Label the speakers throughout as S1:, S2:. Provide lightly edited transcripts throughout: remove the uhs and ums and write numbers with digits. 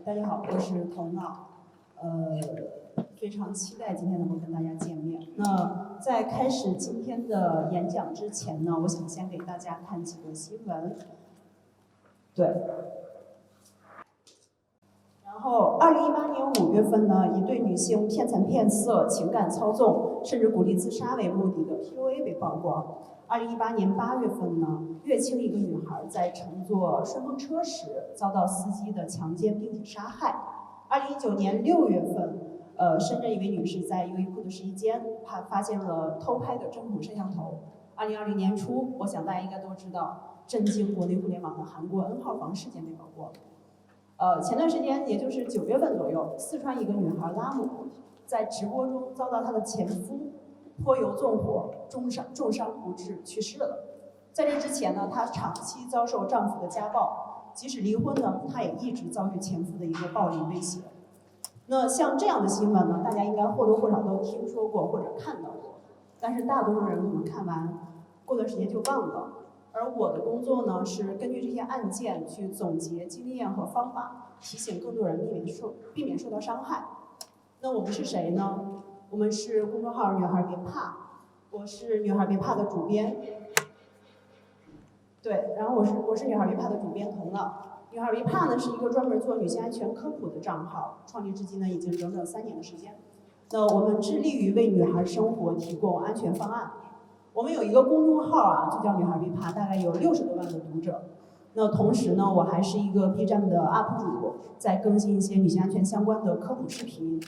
S1: 大家好，我是头脑，非常期待今天能够跟大家见面。那在开始今天的演讲之前呢，我想先给大家看几个新闻。对。然后，2018年5月份呢，以对女性骗财骗色、情感操纵，甚至鼓励自杀为目的的 PUA 被曝光。2018年8月份呢，乐清一个女孩在乘坐顺风车时遭到司机的强奸并且杀害。2019年6月份，深圳一位女士在优衣库的试衣间，发现了偷拍的针孔摄像头。2020年初，我想大家应该都知道，震惊国内互联网的韩国 N 号房事件被曝光。前段时间，也就是9月份左右，四川一个女孩拉姆在直播中遭到她的前夫泼油纵火，重伤不治去世了。在这之前呢，她长期遭受丈夫的家暴，即使离婚呢，她也一直遭遇前夫的一个暴力威胁。那像这样的新闻呢，大家应该或多或少都听说过或者看到过，但是大多数人可能看完，过段时间就忘了。而我的工作呢，是根据这些案件去总结经验和方法，提醒更多人避免受到伤害。那我们是谁呢？我们是公众号“女孩别怕”，我是“女孩别怕”的主编。对，然后我是“女孩别怕”的主编童了。“女孩别怕”呢是一个专门做女性安全科普的账号，创立至今呢已经整整3年的时间。那我们致力于为女孩生活提供安全方案。我们有一个公众号啊，就叫“女孩别怕”，大概有60多万的读者。那同时呢，我还是一个 B 站的 UP 主，在更新一些女性安全相关的科普视频。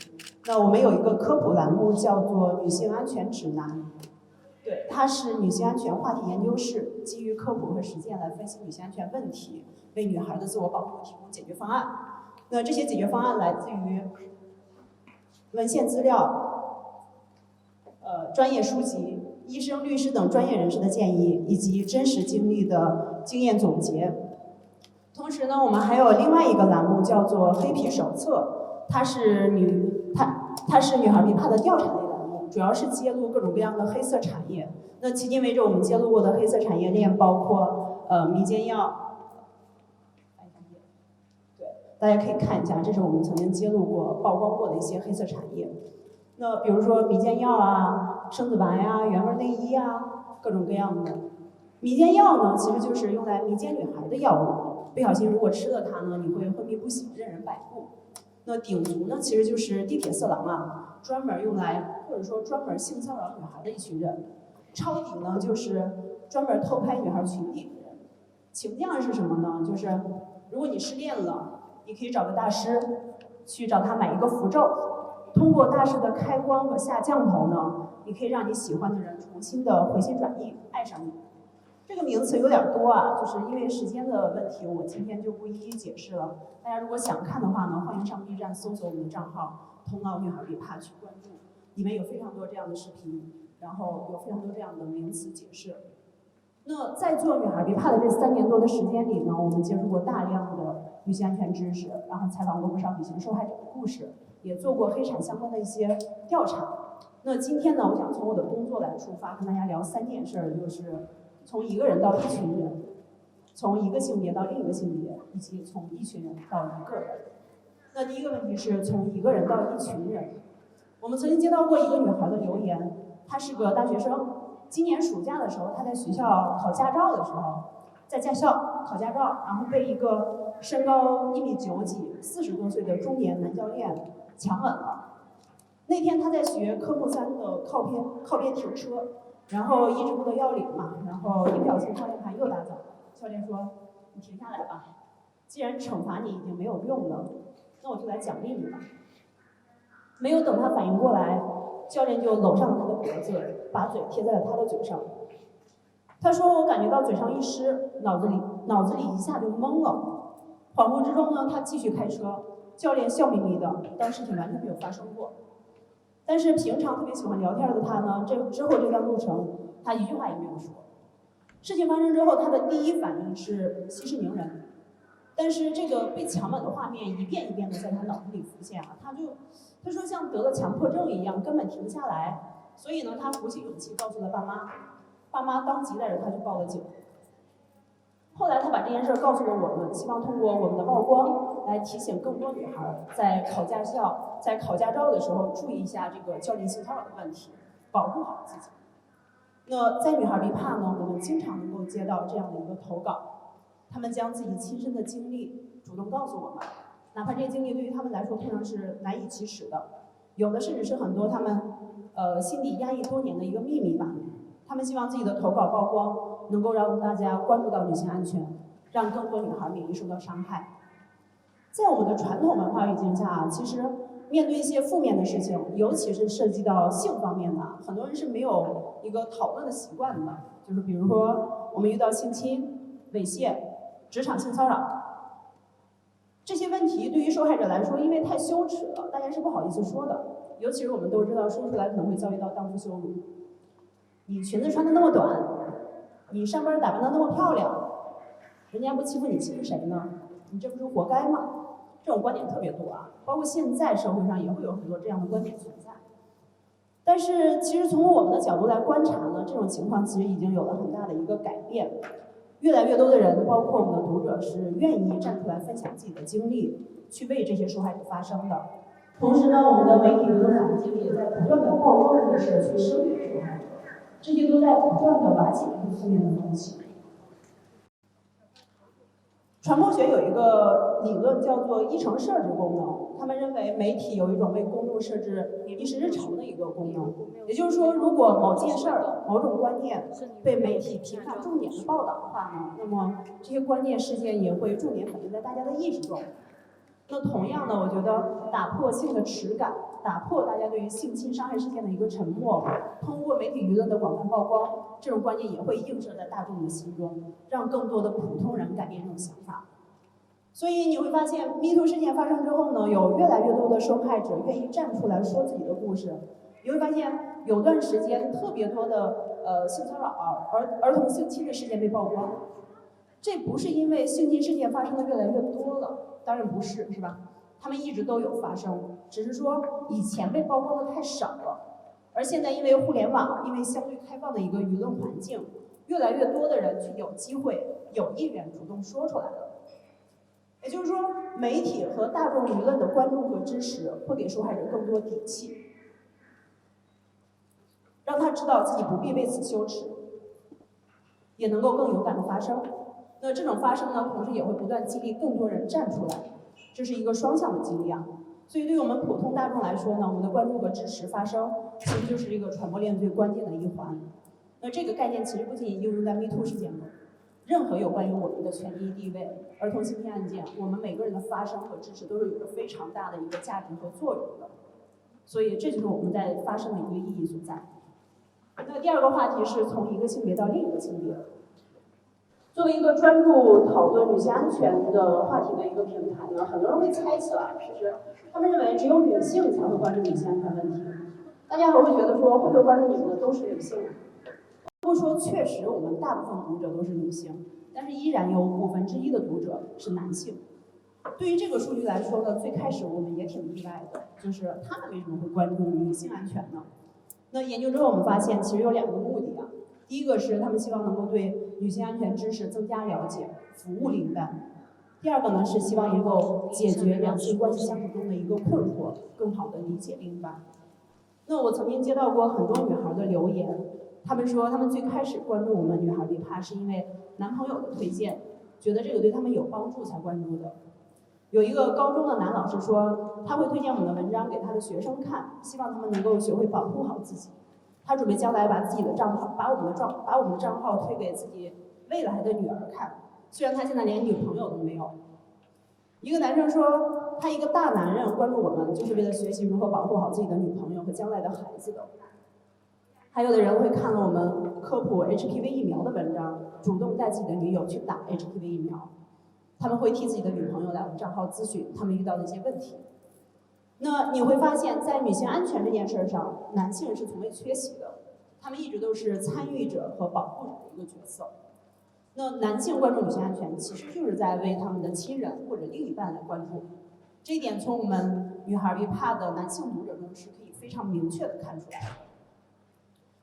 S1: 那我们有一个科普栏目叫做“女性安全指南”，对，它是女性安全话题研究室，基于科普和实践来分析女性安全问题，为女孩的自我保护提供解决方案。那这些解决方案来自于文献资料、专业书籍、医生、律师等专业人士的建议，以及真实经历的经验总结。同时呢，我们还有另外一个栏目叫做“黑皮手册”，它是女孩别怕的调查类栏目，主要是揭露各种各样的黑色产业。那迄今为止，我们揭露过的黑色产业链包括迷奸药，对，大家可以看一下，这是我们曾经揭露过、曝光过的一些黑色产业。那比如说迷奸药啊、生子丸呀、原味内衣啊，各种各样的。迷奸药呢，其实就是用来迷奸女孩的药物，不小心如果吃了它呢，你会昏迷不醒、任人摆布。那顶足呢，其实就是地铁色狼啊，专门用来或者说专门性骚扰女孩的一群人。抄底呢，就是专门偷拍女孩裙底的人。情降是什么呢？就是如果你失恋了，你可以找个大师去找他买一个符咒，通过大师的开光和下降头呢，你可以让你喜欢的人重新的回心转意，爱上你。这个名词有点多啊，就是因为时间的问题，我今天就不一一解释了。大家如果想看的话呢，欢迎上 B 站搜索我们的账号“童脑女孩别怕”去关注，里面有非常多这样的视频，然后有非常多这样的名词解释。那在做“女孩别怕”的这3年多的时间里呢，我们接触过大量的女性安全知识，然后采访过不少女性受害者的故事，也做过黑产相关的一些调查。那今天呢，我想从我的工作来出发，跟大家聊3件事，就是从一个人到一群人，从一个性别到另一个性别，以及从一群人到一个人。那第一个问题是从一个人到一群人。我们曾经接到过一个女孩的留言，她是个大学生，今年暑假的时候，她在学校考驾照的时候，在驾校考驾照，然后被一个身高1.9米几、40多岁的中年男教练强吻了。那天她在学科目3的靠边停车，然后一直不得要领嘛，然后一不小心方向盘又打走了。教练说：“你停下来吧，既然惩罚你已经没有用了，那我就来奖励你吧。”没有等他反应过来，教练就搂上了他的脖子，把嘴贴在了他的嘴上。他说：“我感觉到嘴上一湿，脑子里一下就懵了。恍惚之中呢，他继续开车，教练笑眯眯的，当事情完全没有发生过。但是平常特别喜欢聊天的他呢，之后这段路程，他一句话也没有说。事情发生之后，他的第一反应是息事宁人。但是这个被强吻的画面一遍一遍的在他脑子里浮现啊，他说像得了强迫症一样，根本停不下来。所以呢，他鼓起勇气告诉了爸妈，爸妈当即带着他去报了警。后来他把这件事告诉了我们，希望通过我们的曝光来提醒更多女孩在考驾校、在考驾照的时候注意一下这个教练性骚扰的问题，保护好自己。那在女孩别怕呢，我们经常能够接到这样的一个投稿，她们将自己亲身的经历主动告诉我们，哪怕这些经历对于她们来说通常是难以启齿的，有的甚至是很多她们心底压抑多年的一个秘密吧。她们希望自己的投稿曝光能够让大家关注到女性安全，让更多女孩免于受到伤害。在我们的传统文化语境下，其实面对一些负面的事情，尤其是涉及到性方面的，很多人是没有一个讨论的习惯的。就是比如说，我们遇到性侵、猥亵、职场性骚扰这些问题，对于受害者来说，因为太羞耻了，大家是不好意思说的。尤其是我们都知道，说出来可能会遭遇到荡妇羞辱。你裙子穿得那么短，你上班打扮得那么漂亮，人家不欺负你，欺负谁呢？你这不是活该吗？这种观点特别多啊，包括现在社会上也会有很多这样的观点存在。但是其实从我们的角度来观察呢，这种情况其实已经有了很大的一个改变。越来越多的人，包括我们的读者，是愿意站出来分享自己的经历，去为这些受害者发声的。同时呢，我们的媒体舆论环境也在不断的曝光这个事，去声援受害者，这些都在不断的瓦解这个负面的风气。传播学有一个理论叫做议程设置功能，他们认为媒体有一种为公众设置议事日程的一个功能。也就是说，如果某件事儿、某种观念被媒体频繁重点的报道的话呢，那么这些关键事件也会重点反映在大家的意识中。那同样呢，我觉得打破性的耻感，打破大家对于性侵伤害事件的一个沉默，通过媒体舆论的广泛曝光，这种观念也会映射在大众的心中，让更多的普通人改变这种想法。所以你会发现 ，MeToo 事件发生之后呢，有越来越多的受害者愿意站出来说自己的故事。你会发现，有段时间特别多的性骚扰、儿童性侵的事件被曝光。这不是因为性侵事件发生的越来越多了，当然不是，是吧？他们一直都有发生，只是说以前被曝光的太少了，而现在因为互联网，因为相对开放的一个舆论环境，越来越多的人去有机会、有意愿主动说出来了。也就是说，媒体和大众舆论的关注和支持，会给受害者更多底气，让他知道自己不必为此羞耻，也能够更勇敢的发声。那这种发声呢，同时也会不断激励更多人站出来，这是一个双向的激励啊。所以对于我们普通大众来说呢，我们的关注和支持发声，其实就是这个传播链最关键的一环。那这个概念其实不仅应用在 MeToo 事件中，任何有关于我们的权利地位、儿童性侵案件，我们每个人的发声和支持都是有着非常大的一个价值和作用的。所以这就是我们在发声的一个意义所在。那第二个话题是从一个性别到另一个性别。作为一个专注讨论女性安全的话题的一个平台呢，很多人会猜测啊，就是他们认为只有女性才会关注女性安全问题。大家还会觉得说，会不会关注你们的都是女性？不说确实我们大部分读者都是女性，但是依然有1/5的读者是男性。对于这个数据来说呢，最开始我们也挺意外的，就是他们为什么会关注女性安全呢？那研究之后我们发现，其实有2个目的啊。第一个是他们希望能够对女性安全知识增加了解，服务另一半；第二个呢是希望能够解决两性关系相处中的一个困惑，更好的理解另一半。那我曾经接到过很多女孩的留言，她们说她们最开始关注我们女孩别怕是因为男朋友的推荐，觉得这个对他们有帮助才关注的。有一个高中的男老师说，他会推荐我们的文章给他的学生看，希望他们能够学会保护好自己。他准备将来把自己的账号，把我们的账号推给自己未来的女儿看，虽然他现在连女朋友都没有。一个男生说，他一个大男人关注我们，就是为了学习如何保护好自己的女朋友和将来的孩子的。还有的人会看了我们科普 HPV 疫苗的文章，主动带自己的女友去打 HPV 疫苗。他们会替自己的女朋友来我们账号咨询他们遇到的一些问题。那你会发现在女性安全这件事上，男性是从未缺席的，他们一直都是参与者和保护者的一个角色。那男性关注女性安全，其实就是在为他们的亲人或者另一半来关注。这一点从我们女孩别怕的男性读者中是可以非常明确的看出来的。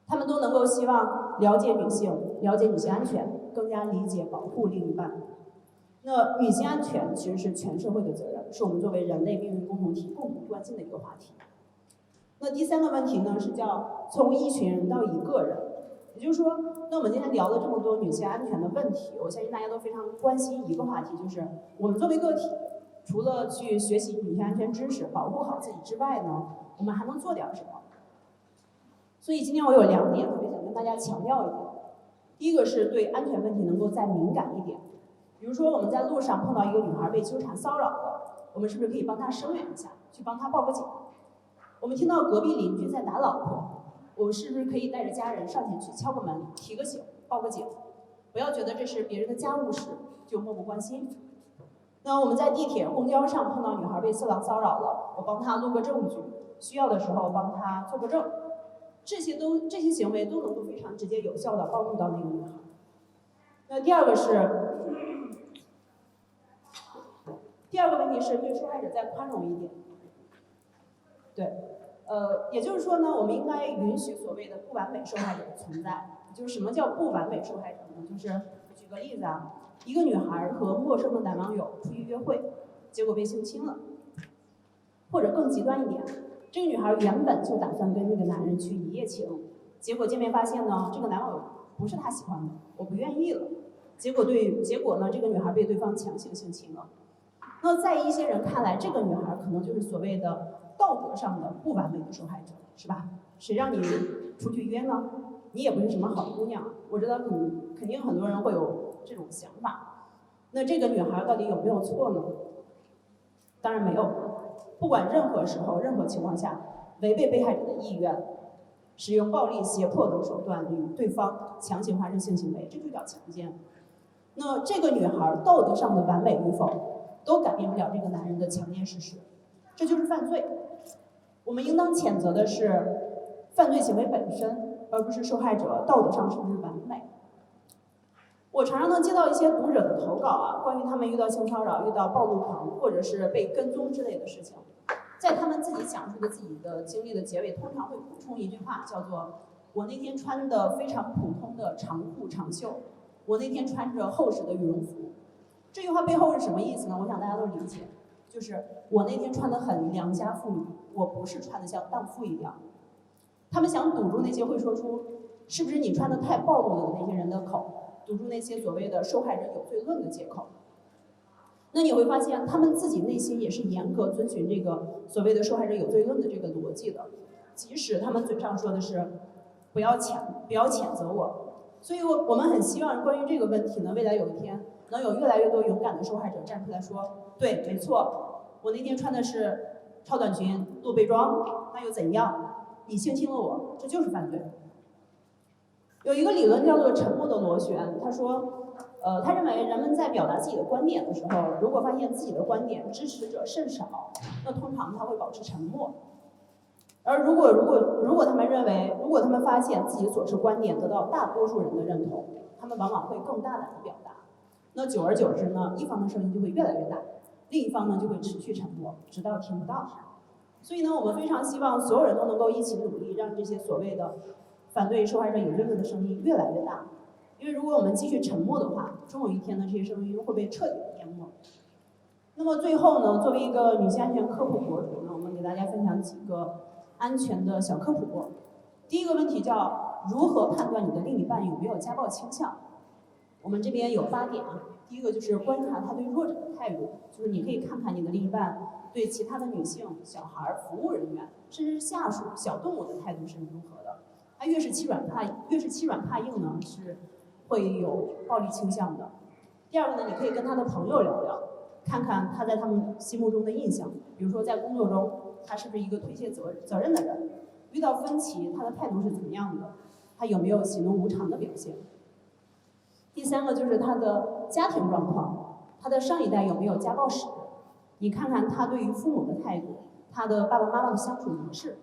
S1: 他们都能够希望了解女性，了解女性安全，更加理解保护另一半。那女性安全其实是全社会的责任，是我们作为人类命运共同体共同关心的一个话题。那第三个问题呢，是叫从一群人到一个人，也就是说，那我们今天聊了这么多女性安全的问题，我相信大家都非常关心一个话题，就是我们作为个体，除了去学习女性安全知识，保护好自己之外呢，我们还能做点什么？所以今天我有2点特别想跟大家强调一点。第一个是对安全问题能够再敏感一点，比如说我们在路上碰到一个女孩被纠缠骚扰了，我们是不是可以帮她声援一下，去帮她报个警？我们听到隔壁邻居在打老婆，我们是不是可以带着家人上前去敲个门，提个醒，报个警？不要觉得这是别人的家务事就漠不关心。那我们在地铁、公交上碰到女孩被色狼骚扰了，我帮她录个证据，需要的时候帮她做个证。这些行为都能够非常直接有效的帮助到那个女孩。那第二个问题是对受害者再宽容一点。对，也就是说呢，我们应该允许所谓的不完美受害者的存在。就是什么叫不完美受害者呢？就是举个例子啊，一个女孩和陌生的男网友出去约会，结果被性侵了，或者更极端一点。这个女孩原本就打算跟这个男人去一夜情，结果见面发现呢，这个男网友不是她喜欢的，我不愿意了。结果呢，这个女孩被对方强行性侵了。那在一些人看来，这个女孩可能就是所谓的道德上的不完美的受害者，是吧？谁让你出去约呢？你也不是什么好姑娘。我知道肯定很多人会有这种想法。那这个女孩到底有没有错呢？当然没有。不管任何时候、任何情况下，违背被害者的意愿，使用暴力、胁迫等手段与对方强行发生性行为，这就叫强奸。那这个女孩道德上的完美与否，都改变不了这个男人的强奸事实，这就是犯罪。我们应当谴责的是犯罪行为本身，而不是受害者道德上是不是完美。我常常能接到一些读者的投稿啊，关于他们遇到性骚扰、遇到暴露狂，或者是被跟踪之类的事情，在他们自己讲述的自己的经历的结尾，通常会补充一句话，叫做“我那天穿的非常普通的长裤长袖，我那天穿着厚实的羽绒服”。这句话背后是什么意思呢？我想大家都理解，就是我那天穿得很良家妇女，我不是穿得像荡妇一样。他们想堵住那些会说出“是不是你穿得太暴露了”的那些人的口。堵住那些所谓的受害者有罪论的借口。那你会发现，他们自己内心也是严格遵循这个所谓的受害者有罪论的这个逻辑的，即使他们嘴上说的是不要谴责我。所以我们很希望关于这个问题呢，未来有一天能有越来越多勇敢的受害者站出来说，对，没错，我那天穿的是超短裙、露背装，那又怎样？你性侵了我，这就是犯罪。有一个理论叫做沉默的螺旋，他说，他认为人们在表达自己的观点的时候，如果发现自己的观点支持者甚少，那通常他会保持沉默。而如果他们认为，如果他们发现自己所持观点得到大多数人的认同，他们往往会更大胆的表达。那久而久之呢，一方的声音就会越来越大，另一方呢就会持续沉默，直到听不到。所以呢，我们非常希望所有人都能够一起努力，让这些所谓的反对受害者有罪论的声音越来越大，因为如果我们继续沉默的话，终有一天呢，这些声音会被彻底的淹没。那么最后呢，作为一个女性安全科普博主呢，我们给大家分享几个安全的小科普。第一个问题叫如何判断你的另一半有没有家暴倾向？我们这边有8点啊。第一个就是观察他对弱者的态度，就是你可以看看你的另一半对其他的女性、小孩、服务人员，甚至是下属、小动物的态度是如何的。他越是欺软怕硬呢，是会有暴力倾向的。第二个呢，你可以跟他的朋友聊聊，看看他在他们心目中的印象，比如说在工作中，他是不是一个推卸责任的人？遇到分歧，他的态度是怎么样的？他有没有喜怒无常的表现？第三个就是他的家庭状况，他的上一代有没有家暴史？你看看他对于父母的态度，他的爸爸妈妈的相处模式。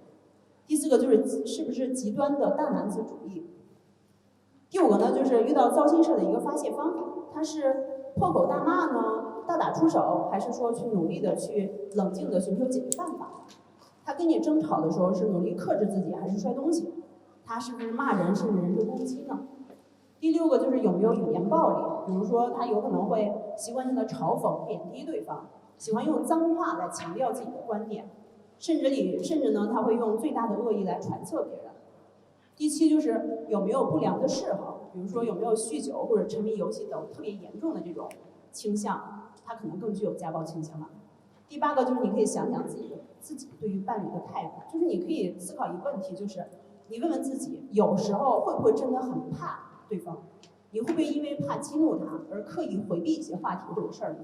S1: 第4个就是是不是极端的大男子主义。第5个呢，就是遇到糟心事的一个发泄方法，他是破口大骂呢，大打出手，还是说去努力的去冷静的寻求解决办法？他跟你争吵的时候是努力克制自己，还是摔东西？他是不是骂人甚至人身攻击呢？第6个就是有没有语言暴力，比如说他有可能会习惯性的嘲讽、贬低对方，喜欢用脏话来强调自己的观点，甚至呢他会用最大的恶意来揣测别人。第7就是有没有不良的嗜好，比如说有没有酗酒或者沉迷游戏等特别严重的这种倾向，他可能更具有家暴倾向了。第8个就是你可以想想自己对于伴侣的态度，就是你可以思考一个问题，就是你问问自己，有时候会不会真的很怕对方？你会不会因为怕激怒他而刻意回避一些话题或者事儿呢？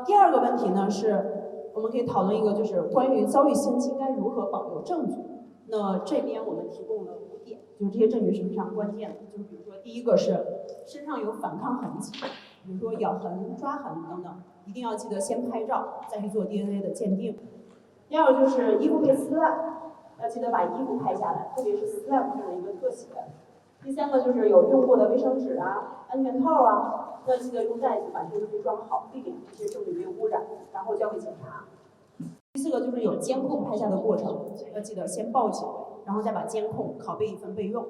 S1: 第2个问题呢是，我们可以讨论一个就是关于遭遇性侵该如何保留证据。那这边我们提供了5点，就是这些证据是非常关键的。就是比如说，第1个是身上有反抗痕迹，比如说咬痕、抓痕等等，一定要记得先拍照，再去做 DNA 的鉴定。第2个就是衣服被撕烂，要记得把衣服拍下来，特别是撕烂部分的一个特写。第3个就是有用过的卫生纸啊、安全套啊，要记得用袋子把这个东西装好，避免这些证据被污染，然后交给警察。第4个就是有监控拍下的过程，要记得先报警，然后再把监控拷贝一份备用。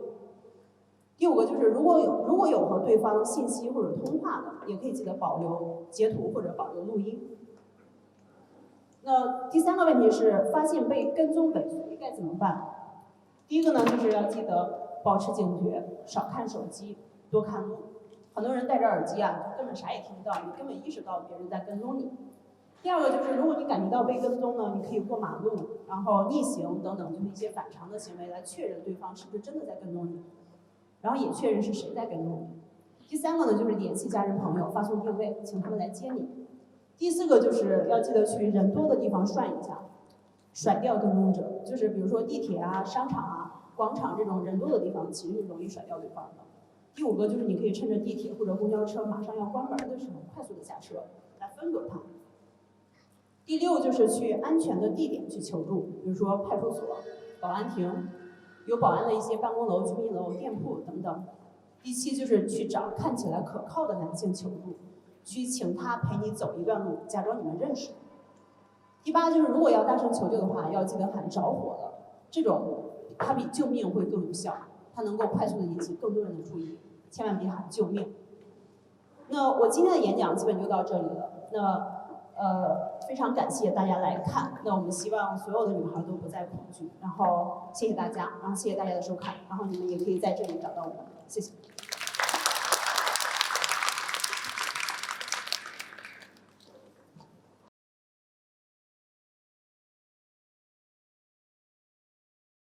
S1: 第5个就是如果有和对方信息或者通话的，也可以记得保留截图或者保留录音。那第3个问题是发现被跟踪尾随该怎么办？第1个呢就是要记得保持警觉，少看手机，多看路。很多人戴着耳机啊，根本啥也听不到，你根本意识到别人在跟踪你。第2个就是，如果你感觉到被跟踪呢，你可以过马路，然后逆行等等，就是一些反常的行为来确认对方是不是真的在跟踪你，然后也确认是谁在跟踪你。第3个呢，就是联系家人朋友，发送定位，请他们来接你。第4个就是要记得去人多的地方涮一下，甩掉跟踪者，就是比如说地铁啊、商场啊、广场这种人多的地方，其实是容易甩掉对方的。第5个就是你可以趁着地铁或者公交车马上要关门的时候，快速的下车，来分隔他。第6就是去安全的地点去求助，比如说派出所、保安亭，有保安的一些办公楼、居民楼、店铺等等。第7就是去找看起来可靠的男性求助，去请他陪你走一段路，假装你们认识。第8就是如果要大声求救的话，要记得喊着火了，这种它比救命会更有效，它能够快速的引起更多人的注意，千万别喊救命。那我今天的演讲基本就到这里了。非常感谢大家来看。那我们希望所有的女孩都不再恐惧。然后谢谢大家，然后谢谢大家的收看。然后你们也可以在这里找到我们，谢谢。